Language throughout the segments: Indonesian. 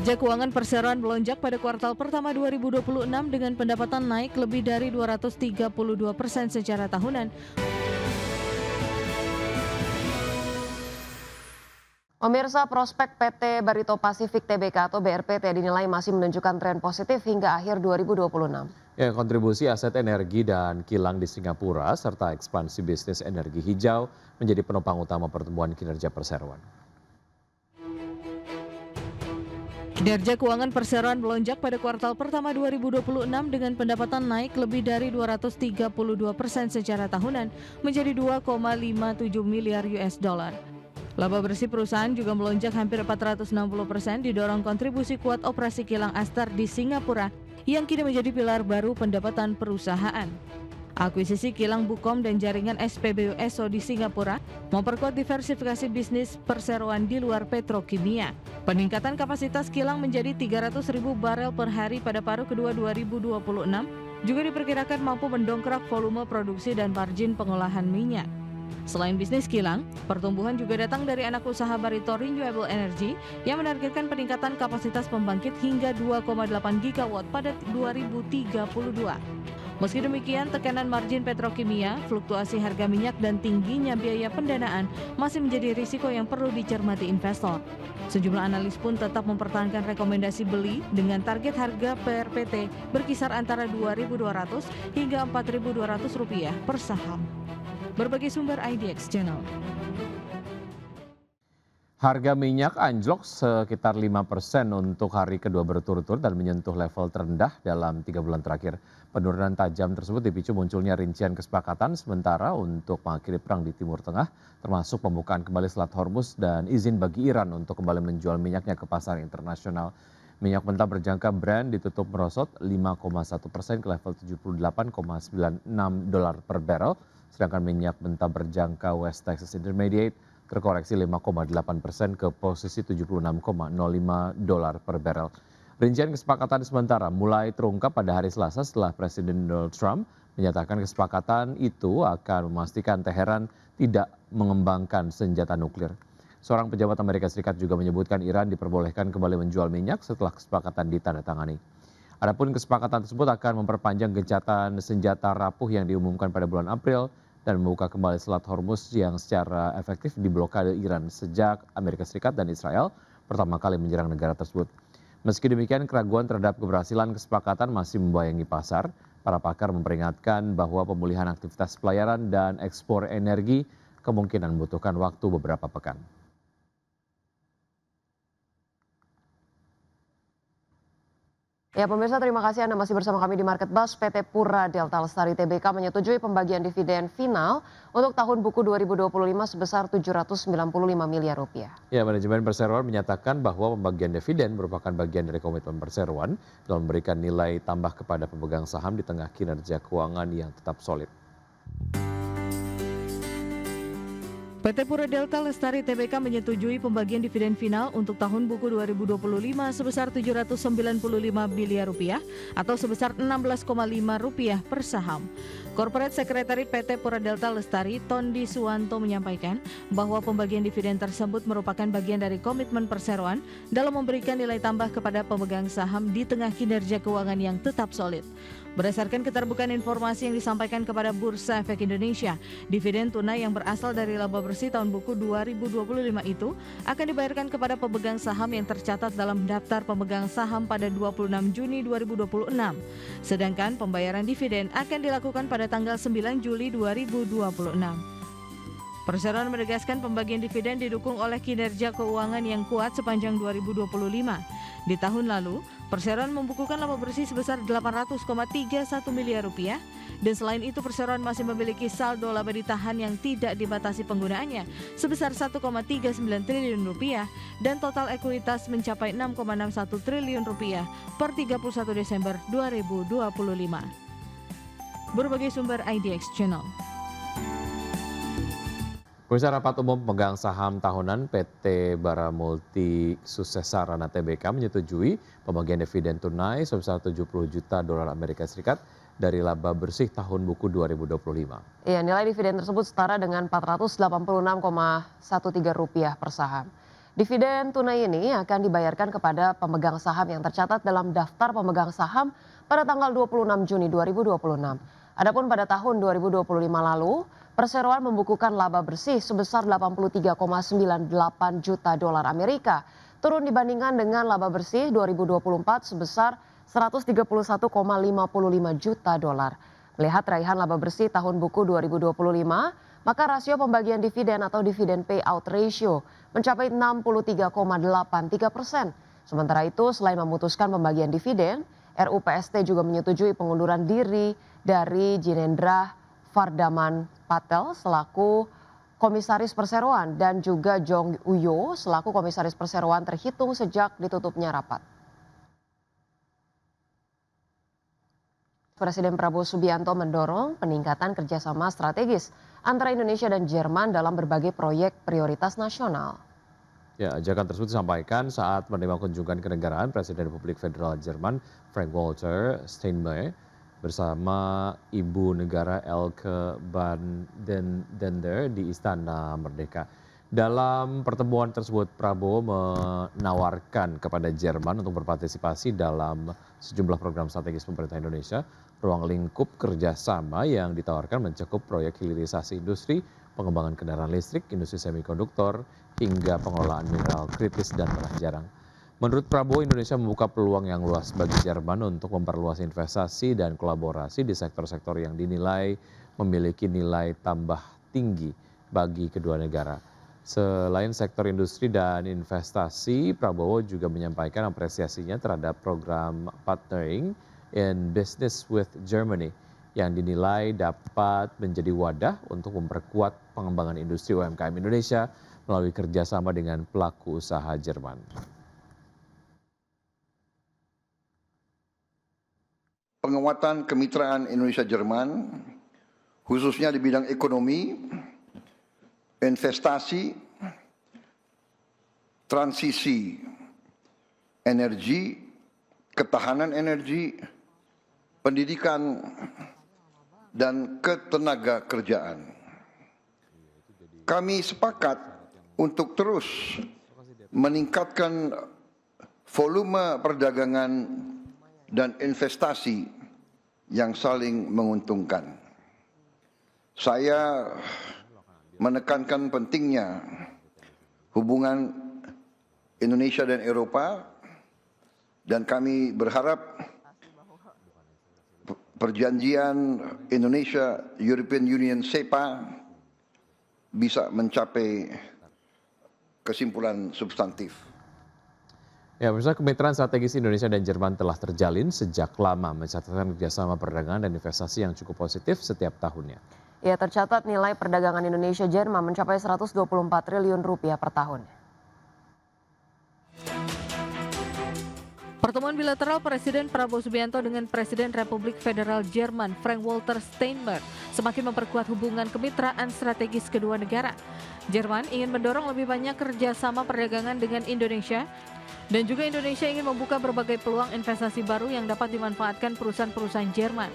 Kinerja keuangan perseroan melonjak pada kuartal pertama 2026 dengan pendapatan naik lebih dari 232% secara tahunan. Pemirsa, prospek PT Barito Pacific Tbk atau BRPT dinilai masih menunjukkan tren positif hingga akhir 2026. Ya, kontribusi aset energi dan kilang di Singapura serta ekspansi bisnis energi hijau menjadi penopang utama pertumbuhan kinerja perseroan. Kinerja keuangan perseroan melonjak pada kuartal pertama 2026 dengan pendapatan naik lebih dari 232% secara tahunan menjadi 2,57 miliar US dollar. Laba bersih perusahaan juga melonjak hampir 460% didorong kontribusi kuat operasi kilang Astar di Singapura yang kini menjadi pilar baru pendapatan perusahaan. Akuisisi kilang Bukom dan jaringan SPBU Esso di Singapura memperkuat diversifikasi bisnis perseroan di luar petrokimia. Peningkatan kapasitas kilang menjadi 300.000 barel per hari pada paruh kedua 2026 juga diperkirakan mampu mendongkrak volume produksi dan margin pengolahan minyak. Selain bisnis kilang, pertumbuhan juga datang dari anak usaha Barito Renewable Energy yang menargetkan peningkatan kapasitas pembangkit hingga 2,8 gigawatt pada 2032. Meski demikian, tekanan margin petrokimia, fluktuasi harga minyak dan tingginya biaya pendanaan masih menjadi risiko yang perlu dicermati investor. Sejumlah analis pun tetap mempertahankan rekomendasi beli dengan target harga PRPT berkisar antara Rp2.200 hingga Rp4.200 per saham. Berbagai sumber IDX Channel. Harga minyak anjlok sekitar 5% untuk hari kedua berturut-turut dan menyentuh level terendah dalam 3 bulan terakhir. Penurunan tajam tersebut dipicu munculnya rincian kesepakatan sementara untuk mengakhiri perang di Timur Tengah, termasuk pembukaan kembali Selat Hormuz dan izin bagi Iran untuk kembali menjual minyaknya ke pasar internasional. Minyak mentah berjangka Brent ditutup merosot 5,1% ke level $78,96 per barrel, sedangkan minyak mentah berjangka West Texas Intermediate terkoreksi 5,8% ke posisi $76,05 per barrel. Rincian kesepakatan sementara mulai terungkap pada hari Selasa setelah Presiden Donald Trump menyatakan kesepakatan itu akan memastikan Teheran tidak mengembangkan senjata nuklir. Seorang pejabat Amerika Serikat juga menyebutkan Iran diperbolehkan kembali menjual minyak setelah kesepakatan ditandatangani. Adapun kesepakatan tersebut akan memperpanjang gencatan senjata rapuh yang diumumkan pada bulan April dan membuka kembali Selat Hormuz yang secara efektif diblokade Iran sejak Amerika Serikat dan Israel pertama kali menyerang negara tersebut. Meski demikian, keraguan terhadap keberhasilan kesepakatan masih membayangi pasar. Para pakar memperingatkan bahwa pemulihan aktivitas pelayaran dan ekspor energi kemungkinan membutuhkan waktu beberapa pekan. Ya pemirsa, terima kasih Anda masih bersama kami di Market Buzz. PT Pura Delta Lestari Tbk menyetujui pembagian dividen final untuk tahun buku 2025 sebesar Rp795 miliar. Ya, manajemen perseroan menyatakan bahwa pembagian dividen merupakan bagian dari komitmen perseroan dalam memberikan nilai tambah kepada pemegang saham di tengah kinerja keuangan yang tetap solid. PT Pura Delta Lestari Tbk menyetujui pembagian dividen final untuk tahun buku 2025 sebesar Rp795 miliar atau sebesar Rp16,5 per saham. Corporate Secretary PT Pura Delta Lestari Tondi Suwanto menyampaikan bahwa pembagian dividen tersebut merupakan bagian dari komitmen perseroan dalam memberikan nilai tambah kepada pemegang saham di tengah kinerja keuangan yang tetap solid. Berdasarkan keterbukaan informasi yang disampaikan kepada Bursa Efek Indonesia, dividen tunai yang berasal dari laba bersih tahun buku 2025 itu akan dibayarkan kepada pemegang saham yang tercatat dalam daftar pemegang saham pada 26 Juni 2026. Sedangkan pembayaran dividen akan dilakukan pada tanggal 9 Juli 2026. Perseroan menegaskan pembagian dividen didukung oleh kinerja keuangan yang kuat sepanjang 2025. Di tahun lalu, perseroan membukukan laba bersih sebesar Rp800,31 miliar dan selain itu perseroan masih memiliki saldo laba ditahan yang tidak dibatasi penggunaannya sebesar Rp1,39 triliun dan total ekuitas mencapai Rp6,61 triliun per 31 Desember 2025. Berbagai sumber IDX Channel. Pemirsa, rapat umum pemegang saham tahunan PT Bara Multi Sukses Sarana Tbk menyetujui pembagian dividen tunai sebesar $70 juta Amerika Serikat dari laba bersih tahun buku 2025. Iya, nilai dividen tersebut setara dengan Rp486,13 per saham. Dividen tunai ini akan dibayarkan kepada pemegang saham yang tercatat dalam daftar pemegang saham pada tanggal 26 Juni 2026. Adapun pada tahun 2025 lalu, perseroan membukukan laba bersih sebesar 83,98 juta dolar Amerika, turun dibandingkan dengan laba bersih 2024 sebesar 131,55 juta dolar. Melihat raihan laba bersih tahun buku 2025, maka rasio pembagian dividen atau dividen payout ratio mencapai 63,83%. Sementara itu, selain memutuskan pembagian dividen, RUU PST juga menyetujui pengunduran diri dari Jinendra Vardaman Patel selaku Komisaris Perseroan dan juga Jong Uyo selaku Komisaris Perseroan terhitung sejak ditutupnya rapat. Presiden Prabowo Subianto mendorong peningkatan kerjasama strategis antara Indonesia dan Jerman dalam berbagai proyek prioritas nasional. Ya, ajakan tersebut disampaikan saat menerima kunjungan kenegaraan Presiden Republik Federal Jerman Frank-Walter Steinmeier bersama Ibu Negara Elke van den Dender di Istana Merdeka. Dalam pertemuan tersebut, Prabowo menawarkan kepada Jerman untuk berpartisipasi dalam sejumlah program strategis pemerintah Indonesia. Ruang lingkup kerjasama yang ditawarkan mencakup proyek hilirisasi industri, pengembangan kendaraan listrik, industri semikonduktor, hingga pengelolaan mineral kritis dan tanah jarang. Menurut Prabowo, Indonesia membuka peluang yang luas bagi Jerman untuk memperluas investasi dan kolaborasi di sektor-sektor yang dinilai memiliki nilai tambah tinggi bagi kedua negara. Selain sektor industri dan investasi, Prabowo juga menyampaikan apresiasinya terhadap program Partnering in Business with Germany yang dinilai dapat menjadi wadah untuk memperkuat pengembangan industri UMKM Indonesia melalui kerjasama dengan pelaku usaha Jerman. Penguatan kemitraan Indonesia-Jerman, khususnya di bidang ekonomi, investasi, transisi energi, ketahanan energi, pendidikan, dan ketenaga kerjaan. Kami sepakat untuk terus meningkatkan volume perdagangan dan investasi yang saling menguntungkan. Saya menekankan pentingnya hubungan Indonesia dan Eropa, dan kami berharap perjanjian Indonesia-European Union (CEPA) bisa mencapai kesimpulan substantif. Ya, pemirsa, kemitraan strategis Indonesia dan Jerman telah terjalin sejak lama, mencatatkan kerjasama perdagangan dan investasi yang cukup positif setiap tahunnya. Ya, tercatat nilai perdagangan Indonesia-Jerman mencapai 124 triliun rupiah per tahun. Pertemuan bilateral Presiden Prabowo Subianto dengan Presiden Republik Federal Jerman Frank-Walter Steinmeier semakin memperkuat hubungan kemitraan strategis kedua negara. Jerman ingin mendorong lebih banyak kerjasama perdagangan dengan Indonesia, dan juga Indonesia ingin membuka berbagai peluang investasi baru yang dapat dimanfaatkan perusahaan-perusahaan Jerman.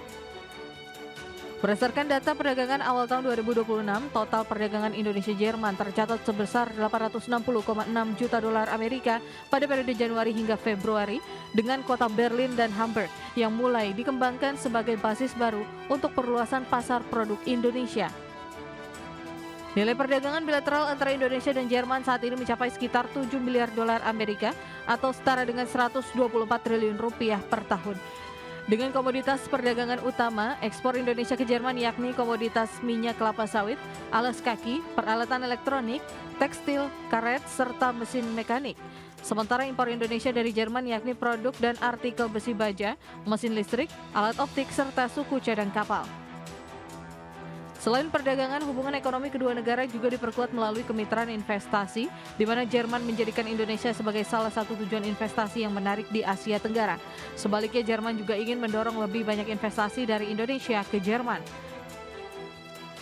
Berdasarkan data perdagangan awal tahun 2026, total perdagangan Indonesia-Jerman tercatat sebesar 860,6 juta dolar Amerika pada periode Januari hingga Februari, dengan kota Berlin dan Hamburg yang mulai dikembangkan sebagai basis baru untuk perluasan pasar produk Indonesia. Nilai perdagangan bilateral antara Indonesia dan Jerman saat ini mencapai sekitar 7 miliar dolar Amerika atau setara dengan 124 triliun rupiah per tahun. Dengan komoditas perdagangan utama ekspor Indonesia ke Jerman yakni komoditas minyak kelapa sawit, alas kaki, peralatan elektronik, tekstil, karet, serta mesin mekanik. Sementara impor Indonesia dari Jerman yakni produk dan artikel besi baja, mesin listrik, alat optik, serta suku cadang kapal. Selain perdagangan, hubungan ekonomi kedua negara juga diperkuat melalui kemitraan investasi, di mana Jerman menjadikan Indonesia sebagai salah satu tujuan investasi yang menarik di Asia Tenggara. Sebaliknya, Jerman juga ingin mendorong lebih banyak investasi dari Indonesia ke Jerman.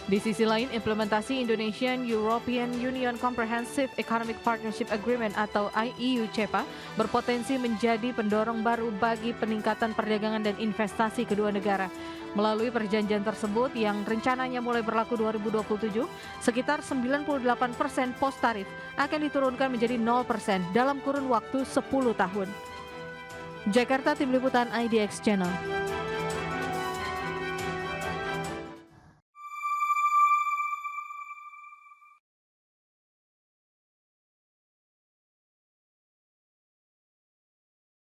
Di sisi lain, implementasi Indonesian-European Union Comprehensive Economic Partnership Agreement atau IEU-CEPA berpotensi menjadi pendorong baru bagi peningkatan perdagangan dan investasi kedua negara. Melalui perjanjian tersebut yang rencananya mulai berlaku 2027, sekitar 98% pos tarif akan diturunkan menjadi 0% dalam kurun waktu 10 tahun. Jakarta, Tim Liputan IDX Channel.